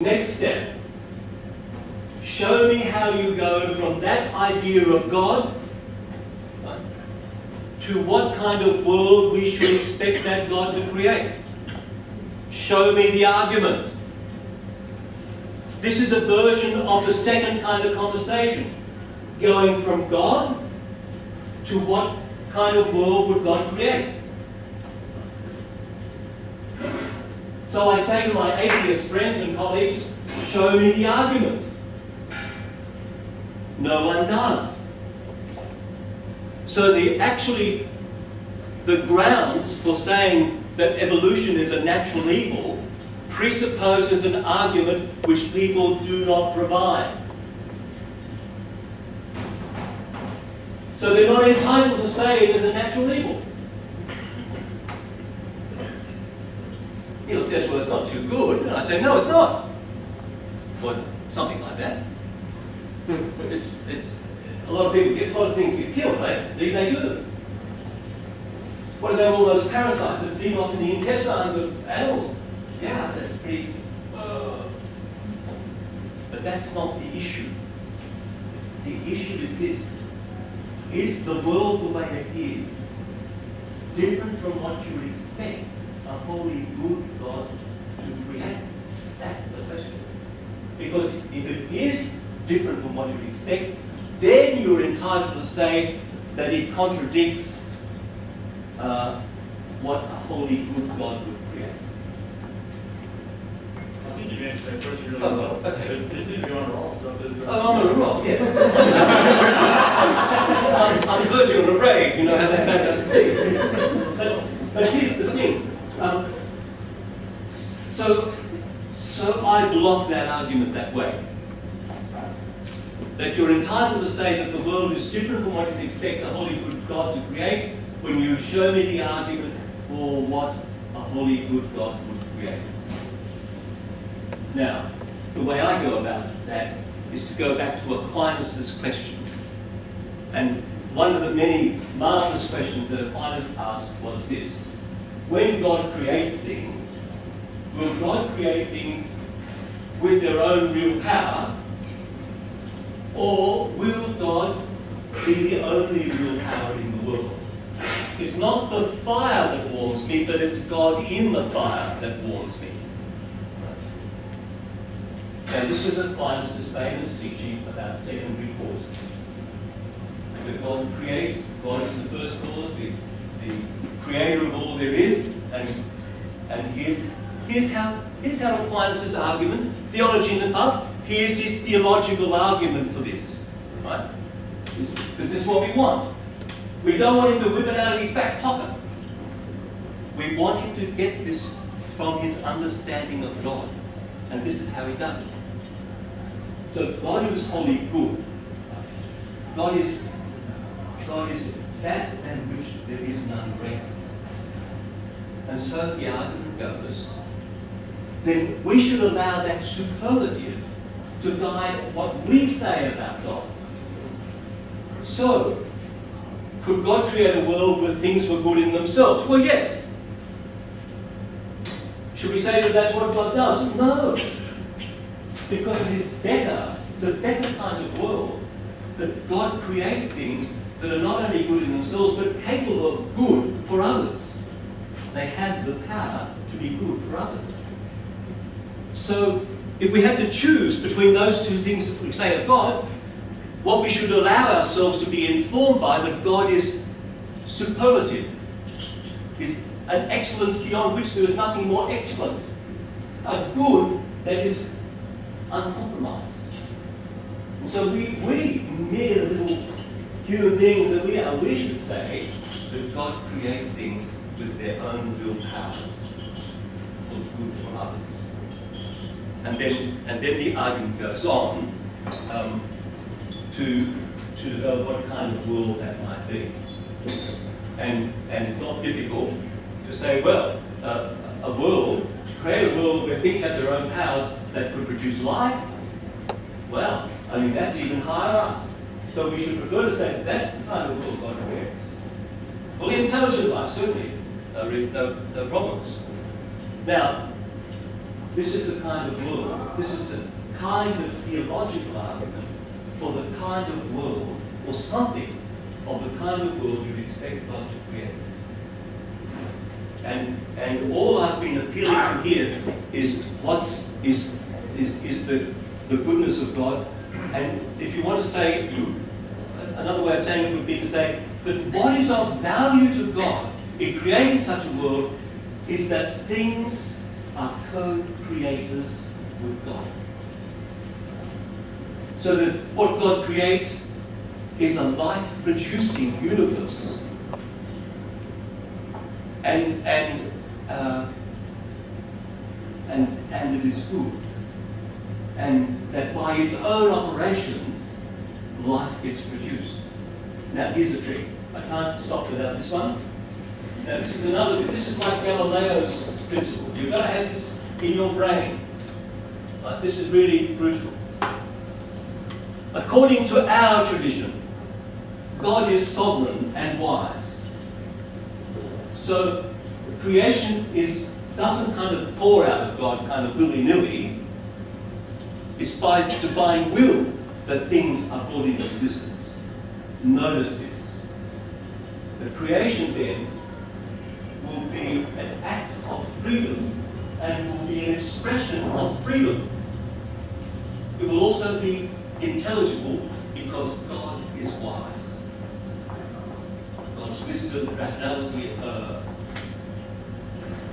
Next step. Show me how you go from that idea of God to what kind of world we should expect that God to create. Show me the argument. This is a version of the second kind of conversation. Going from God to what kind of world would God create? So I say to my atheist friends and colleagues, show me the argument. No one does. So the grounds for saying that evolution is a natural evil presupposes an argument which people do not provide. So they're not entitled to say it is a natural evil. Neil says, well, it's not too good. And I say, no, it's not. Or something like that. A lot of things get killed, right? They do. What about all those parasites that feed off in the intestines of animals? Yeah, so it's pretty... But that's not the issue. The issue is this. Is the world the way it is different from what you would expect a holy, good God to create? That's the question. Because if it is different from what you would expect, then you're entitled to say that it contradicts what a holy, good God would create. I think you answered that question really well. well. Okay. You seem to be on a roll, so there's... I'm on a roll, yeah. I'm verging on a rave, you know how that be. But here's the thing. So I block that argument that way. That you're entitled to say that the world is different from what you'd expect a holy, good God to create when you show me the argument for what a holy, good God would create. Now, the way I go about that is to go back to Aquinas' question. And one of the many marvelous questions that Aquinas asked was this. When God creates things, will God create things with their own real power, or will God be the only real power in the world? It's not the fire that warms me, but it's God in the fire that warms me. And this is Aquinas' famous teaching about secondary causes. That God creates, God is the first cause, the creator of all there is, and here's how Aquinas' argument, theology in the pub, here's his theological argument for this. Right? This is what we want. We don't want him to whip it out of his back pocket. We want him to get this from his understanding of God. And this is how he does it. So God is wholly good. God is that than which there is none greater. And so the argument goes, then we should allow that superlative to guide what we say about God. So, could God create a world where things were good in themselves? Well, yes. Should we say that that's what God does? No. Because it is better, it's a better kind of world, that God creates things that are not only good in themselves, but capable of good for others. They have the power to be good for others. So, if we had to choose between those two things that we say of God, what we should allow ourselves to be informed by, that God is superlative, is an excellence beyond which there is nothing more excellent, a good that is uncompromised. And so we mere little human beings that we are, we should say that God creates things with their own real powers for good for others. And then the argument goes on to develop what kind of world that might be. And it's not difficult to say, well, to create a world where things have their own powers that could produce life, well, I mean, that's even higher up. So we should prefer to say that that's the kind of world God creates. Well, intelligent life, certainly, no problems. Now, This is the kind of world, this is the kind of theological argument for the kind of world, or something of the kind of world you'd expect God to create. And all I've been appealing to here is the goodness of God. And if you want to say, another way of saying it would be to say that what is of value to God in creating such a world is that things are co-creators with God. So that what God creates is a life-producing universe. And it is good. And that by its own operations, life gets produced. Now here's a trick. I can't stop without this one. Now this is like Galileo's principle. You've got to have this in your brain. This is really crucial. According to our tradition, God is sovereign and wise. So creation doesn't kind of pour out of God kind of willy-nilly. It's by divine will that things are brought into existence. Notice this. The creation then will be an act of freedom and will be an expression of freedom. It will also be intelligible because God is wise. God's wisdom, rationality,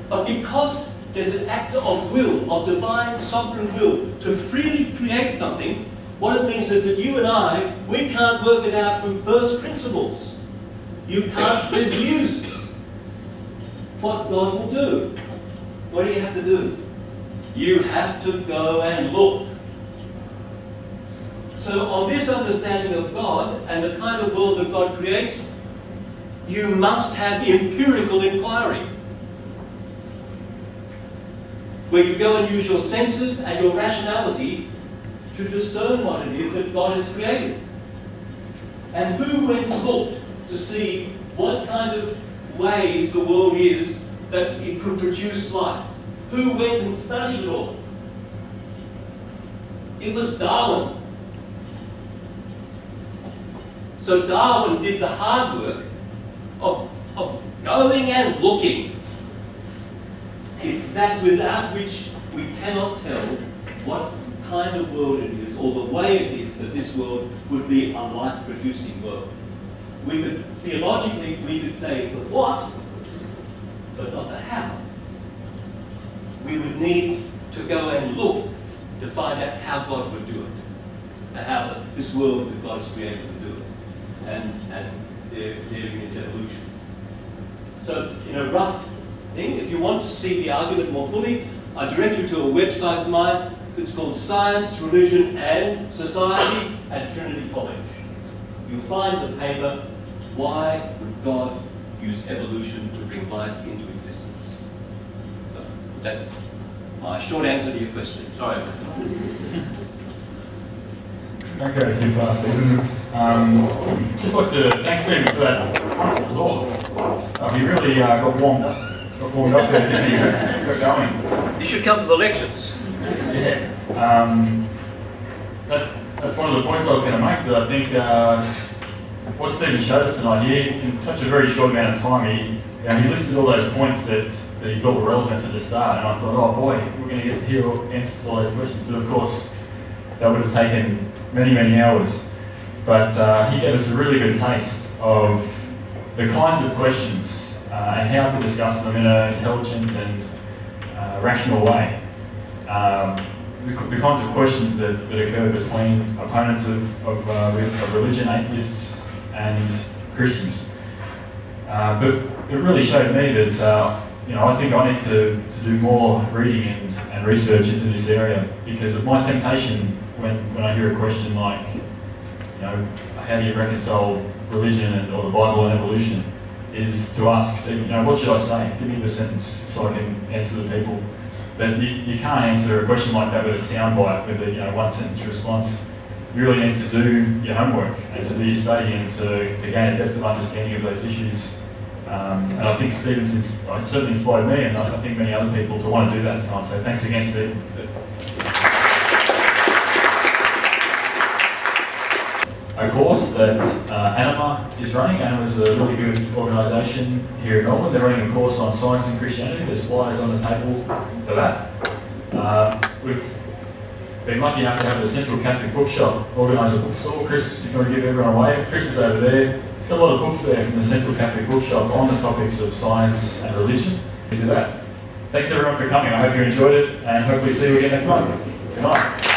but because there's an act of will, of divine sovereign will, to freely create something, what it means is that you and I, we can't work it out from first principles. You can't deduce what God will do. What do you have to do? You have to go and look. So on this understanding of God and the kind of world that God creates, you must have empirical inquiry, where you go and use your senses and your rationality to discern what it is that God has created. And who went and looked to see what kind of ways the world is that it could produce life? Who went and studied it all? It was Darwin. So Darwin did the hard work of going and looking. It's that without which we cannot tell what kind of world it is, or the way it is that this world would be a life-producing world. We could, theologically, we could say the what, but not the how. We would need to go and look to find out how God would do it, and how this world that God has created would do it, and therein is evolution. So, in a rough thing, if you want to see the argument more fully, I direct you to a website of mine. It's called Science, Religion and Society at Trinity College. You'll find the paper, Why Would God Use Evolution to Bring Life into Existence? So that's my short answer to your question. Sorry. Don't go too fast, Stephen. Just like to thanks Stephen for that wonderful talk. You really got warmed up there, didn't you? Got going. You should come to the lectures. Yeah. That's one of the points I was going to make. That I think what Stephen showed us tonight here, in such a very short amount of time, he listed all those points that he thought were relevant at the start, and I thought, oh boy, we're going to get to hear answers to all those questions. But of course, that would have taken many, many hours. But he gave us a really good taste of the kinds of questions and how to discuss them in an intelligent and rational way. The kinds of questions that occur between opponents of religion, atheists and Christians. But it really showed me that I think I need to do more reading and research into this area, because of my temptation when I hear a question like, how do you reconcile religion or the Bible and evolution, is to ask Stephen, what should I say? Give me the sentence so I can answer the people. But you can't answer a question like that with a soundbite, with a one sentence response. You really need to do your homework and to do your study and to gain a depth of understanding of those issues And I think Stephen's certainly inspired me, and I think many other people to want to do that tonight. So thanks again, Stephen. A course that Anima is running. Anima is a really good organisation here in Melbourne. They're running a course on science and Christianity. There's flyers on the table for that. We've been lucky enough to have the Central Catholic Bookshop organise a bookstore. Chris, if you want to give everyone a wave, Chris is over there. He's got a lot of books there from the Central Catholic Bookshop on the topics of science and religion. Do that. Thanks everyone for coming. I hope you enjoyed it, and hopefully see you again next month. Good night.